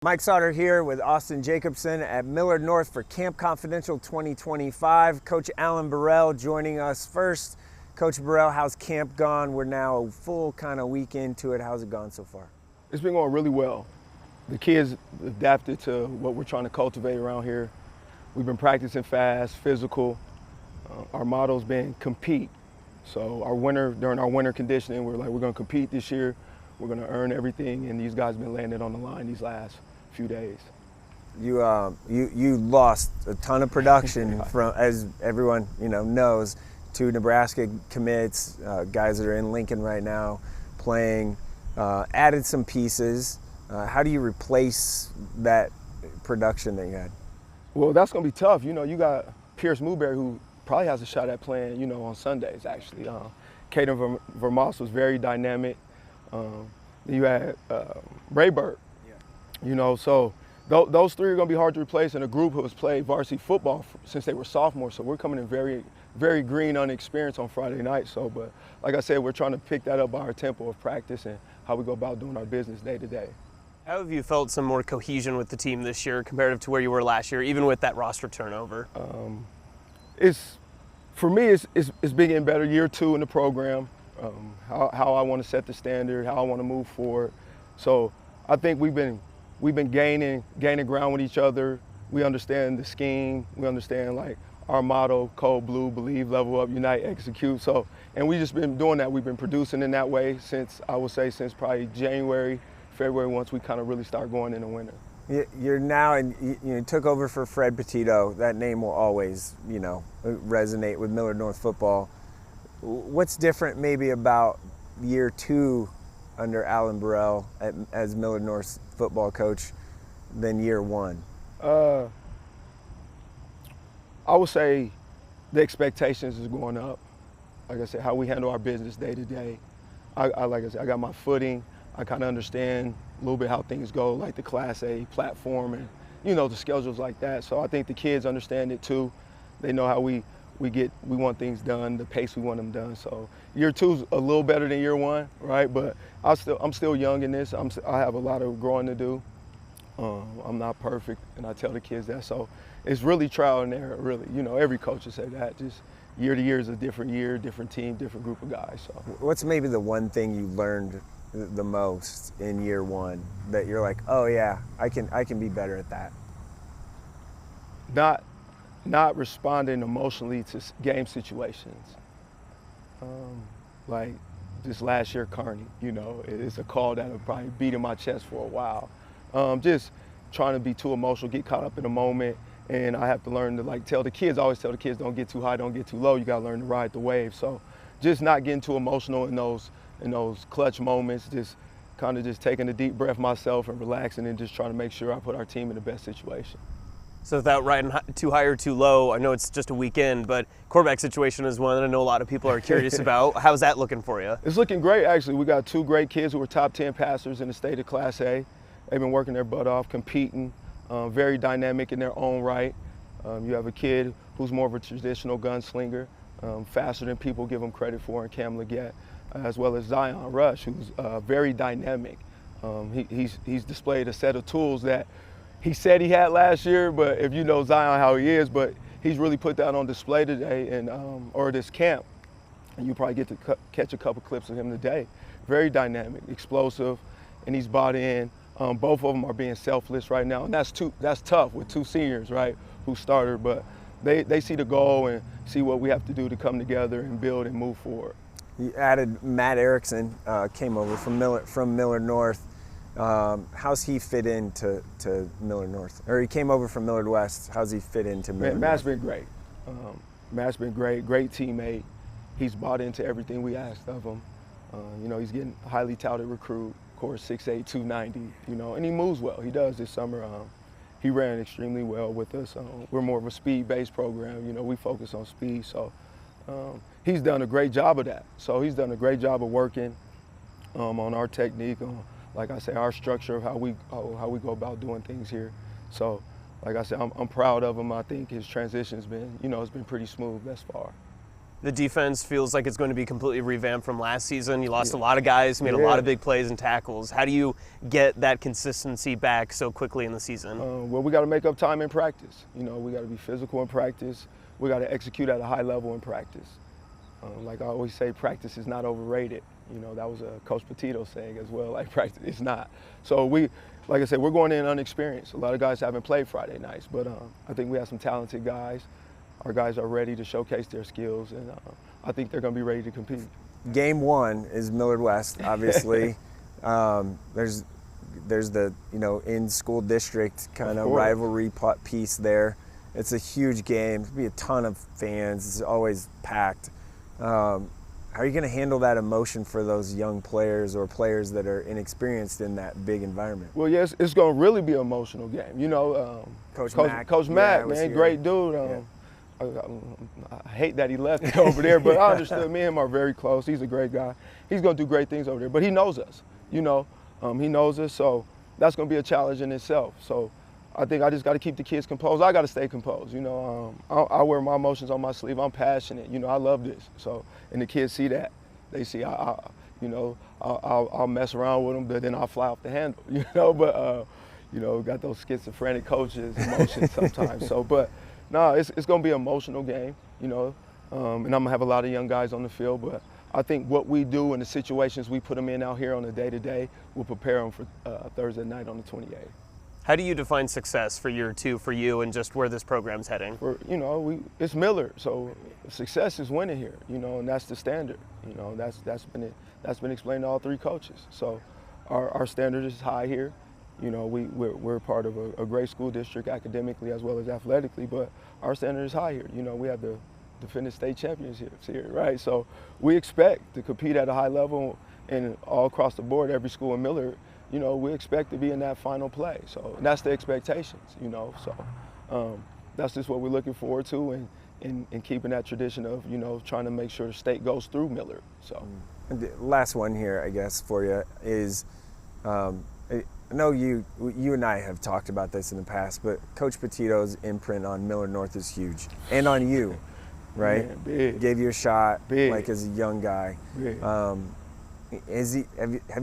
Mike Sautter here with Austin Jacobsen at Millard North for Camp Confidential 2025. Coach Allen Burrell joining us first. Coach Burrell, how's camp gone? We're now a full kind of week into it. How's it gone so far? It's been going really well. The kids adapted to what we're trying to cultivate around here. We've been practicing fast, physical. Our motto's been compete. So during our winter conditioning, we're going to compete this year. We're going to earn everything, and these guys have been landing on the line these last few days. You lost a ton of production from, as everyone knows, to Nebraska commits, guys that are in Lincoln right now playing. Added some pieces. How do you replace that production that you had? Well, that's going to be tough. You got Pierce Muberry, who probably has a shot at playing, on Sundays, actually. Caden Vermoss was very dynamic. You had Rayburg, so those three are going to be hard to replace in a group who has played varsity football since they were sophomores. So we're coming in very, very green, unexperienced on Friday night. But like I said, we're trying to pick that up by our tempo of practice and how we go about doing our business day to day. How have you felt some more cohesion with the team this year comparative to where you were last year, even with that roster turnover? For me, it's been getting better. Year two in the program. How I want to set the standard, how I want to move forward. So I think we've been gaining ground with each other. We understand the scheme. We understand our motto: cold blue, believe, level up, unite, execute. And we just been doing that. We've been producing in that way since probably January, February, once we kind of really start going in the winter. You're now, and you took over for Fred Petito. That name will always, resonate with Millard North football. What's different maybe about year two under Allen Burrell as Millard North's football coach than year one? I would say the expectations is going up. Like I said, how we handle our business day to day. Like I said, I got my footing. I kind of understand a little bit how things go, like the Class A platform and, the schedules like that. So I think the kids understand it too. They know how we want things done, the pace we want them done. So year two's a little better than year one, right? But I'm still young in this. I have a lot of growing to do. I'm not perfect, and I tell the kids that. So it's really trial and error, really. Every coach will say that. Just year to year is a different year, different team, different group of guys. So what's maybe the one thing you learned the most in year one that you're like, oh yeah, I can be better at that? Not responding emotionally to game situations. Like this last year, Kearney, it's a call that will probably beat in my chest for a while. Just trying to be too emotional, get caught up in the moment, and I have to learn to I always tell the kids, don't get too high, don't get too low. You got to learn to ride the wave. So just not getting too emotional in those clutch moments, just kind of just taking a deep breath myself and relaxing and just trying to make sure I put our team in the best situation. So without riding too high or too low, I know it's just a weekend, but quarterback situation is one that I know a lot of people are curious about. How's that looking for you? It's looking great, actually. We got two great kids who are top 10 passers in the state of Class A. They've been working their butt off, competing, very dynamic in their own right. You have a kid who's more of a traditional gunslinger, faster than people give him credit for in Cam Leggett, as well as Zion Rush, who's very dynamic. He's displayed a set of tools that he said he had last year, but if you know Zion how he is, but he's really put that on display today or this camp. And you probably get to catch a couple clips of him today. Very dynamic, explosive, and he's bought in. Both of them are being selfless right now, and that's tough with two seniors, right, who started, but they see the goal and see what we have to do to come together and build and move forward. You added Matt Erickson, came over from Millard North. How's he fit into Millard North? Or he came over from Millard West. How's he fit into Millard North? Matt's been great. Matt's been great teammate. He's bought into everything we asked of him. He's getting a highly touted recruit, of course, 6'8", 290, and he moves well. He does this summer. He ran extremely well with us. We're more of a speed-based program. We focus on speed. So he's done a great job of that. So he's done a great job of working on our technique, on, like I say, our structure of how we go about doing things here. So, like I said, I'm proud of him. I think his transition's been, it's been pretty smooth thus far. The defense feels like it's going to be completely revamped from last season. You lost a lot of guys, made a lot of big plays and tackles. How do you get that consistency back so quickly in the season? Well, we got to make up time in practice. You know, we got to be physical in practice. We got to execute at a high level in practice. Like I always say, practice is not overrated. You know, that was a Coach Petito saying as well, like practice is not. So like I said, we're going in unexperienced. A lot of guys haven't played Friday nights, but I think we have some talented guys. Our guys are ready to showcase their skills, and I think they're going to be ready to compete. Game one is Millard West, obviously. There's the, you know, in-school district kind of rivalry piece there. It's a huge game. There'll be a ton of fans. It's always packed. How are you going to handle that emotion for those young players or players that are inexperienced in that big environment? Well, yes, it's going to really be an emotional game. You know, Coach Mack, man, great dude. I hate that he left over there, but I understood. Me and him are very close. He's a great guy. He's going to do great things over there, but he knows us. You know, he knows us, so that's going to be a challenge in itself. So I think I just got to keep the kids composed. I got to stay composed. You know, I wear my emotions on my sleeve. I'm passionate. You know, I love this. So, and the kids see that. They see I'll mess around with them, but then I'll fly off the handle. You know, but you know, got those schizophrenic coaches emotions sometimes. So, but. No, it's going to be an emotional game, you know, and I'm going to have a lot of young guys on the field, but I think what we do and the situations we put them in out here on a day-to-day will prepare them for Thursday night on the 28th. How do you define success for year two for you and just where this program's heading? You know, it's Millard, so success is winning here, you know, and that's the standard. You know, that's been explained to all three coaches. So our standard is high here. You know, we're part of a great school district academically as well as athletically, but our standard is high here. You know, we have the defending state championships here, right? So we expect to compete at a high level and all across the board, every school in Millard, you know, we expect to be in that final play. So that's the expectations, you know. So that's just what we're looking forward to and keeping that tradition of, you know, trying to make sure the state goes through Millard. So. And the last one here, I guess, for you is, I know you and I have talked about this in the past, but Coach Petito's imprint on Millard North is huge, and on you, right? Man, big. Gave you a shot, big. like as a young guy. Big. Have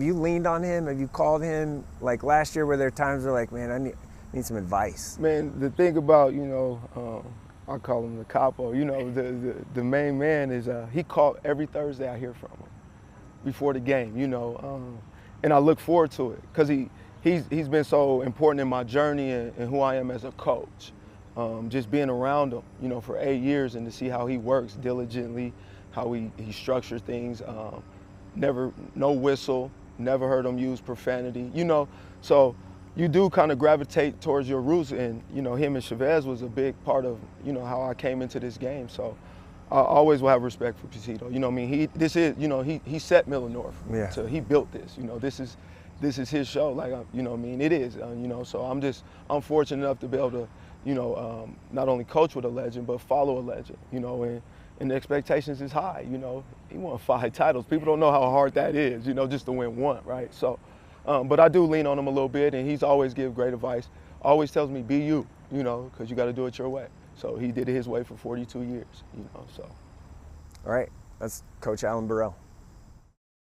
you leaned on him? Have you called him? Like last year, were there times where like, man, I need some advice? Man, the thing about, you know, I call him the capo. You know, the main man is he called every Thursday. I hear from him before the game. You know, and I look forward to it because he's been so important in my journey and who I am as a coach. Just being around him, you know, for 8 years and to see how he works diligently, how he structures things. No whistle, never heard him use profanity, you know. So you do kind of gravitate towards your roots, and, you know, him and Chavez was a big part of, you know, how I came into this game. So I always will have respect for Petito. You know what I mean? He set Millard North. Yeah. So he built this, you know, this is his show, like, you know what I mean? It is, you know, so I'm fortunate enough to be able to, you know, not only coach with a legend, but follow a legend, you know, and the expectations is high, you know. He won 5 titles. People don't know how hard that is, you know, just to win one, right? So, but I do lean on him a little bit, and he's always give great advice. Always tells me, be you know, because you got to do it your way. So he did it his way for 42 years, you know, so. All right, that's Coach Allen Burrell.